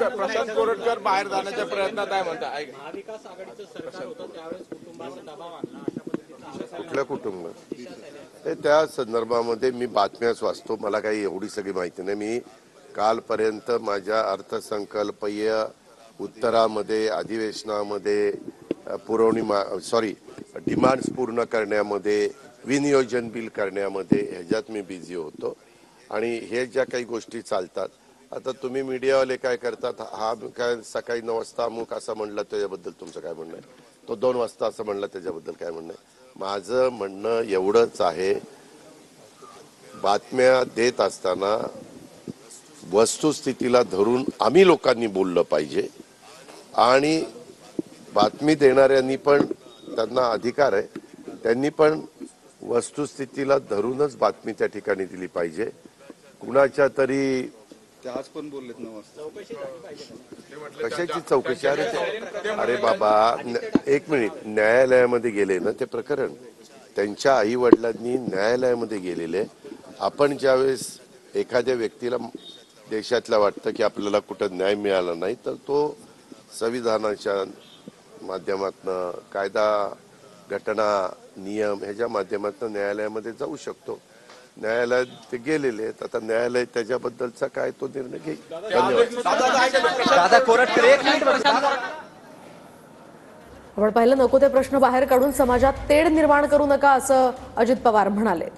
प्रशांत कोरटकर बाहेर जाण्याच्या प्रयत्नात आहे म्हणता. महाविकास आघाडीचं सरकार होतं त्यावेळेस कुटुंबाचा दबाव आणला अशा पद्धतीचा कुठल्या कुटुंब त्या संदर्भामध्ये मी बातम्याच वाचतो. मला काही एवढी सगळी माहिती नाही. मी कालपर्यंत माझ्या अर्थसंकल्पीय उत्तरामध्ये अधिवेशनामध्ये डिमांड्स पूर्ण करण्यामध्ये विनियोजन बिल करण्यामध्ये ह्याच्यात मी बिझी होतो. आणि हे ज्या काही गोष्टी चालतात आता तुम्ही मीडियावाले काय करतात, हा काय सकाळी 9 वाजता अमुक असं म्हणलं त्याच्याबद्दल तुमचं काय म्हणणं आहे, तो 2 वाजता असं म्हणलं त्याच्याबद्दल काय म्हणणं आहे. माझं म्हणणं एवढंच आहे, बातम्या देत असताना वस्तुस्थितीला धरून आम्ही लोकांनी बोललं पाहिजे आणि बातमी देणाऱ्यांनी पण त्यांना अधिकार आहे, त्यांनी पण वस्तुस्थितीला धरूनच बातमी त्या ठिकाणी दिली पाहिजे. कुणाच्या तरी आज पण बोललेत 9 वाजता कशाची चौकशी? अरे बाबा, एक मिनिट, न्यायालयामध्ये गेले ना ते प्रकरण, त्यांच्या आई वडिलांनी न्यायालयामध्ये गेलेले. आपण ज्यावेळेस एखाद्या व्यक्तीला देशातल्या वाटतं की आपल्याला कुठं न्याय मिळाला नाही तर तो संविधानाच्या माध्यमातनं, कायदा घटना नियम ह्याच्या माध्यमातून न्यायालयामध्ये जाऊ शकतो. न्यायालयात ते गेलेले आहेत, आता न्यायालय त्याच्याबद्दलचा काय तो निर्णय घेईल. आपण पाहिलं, नको ते प्रश्न बाहेर काढून समाजात तेढ निर्माण करू नका असं अजित पवार म्हणाले.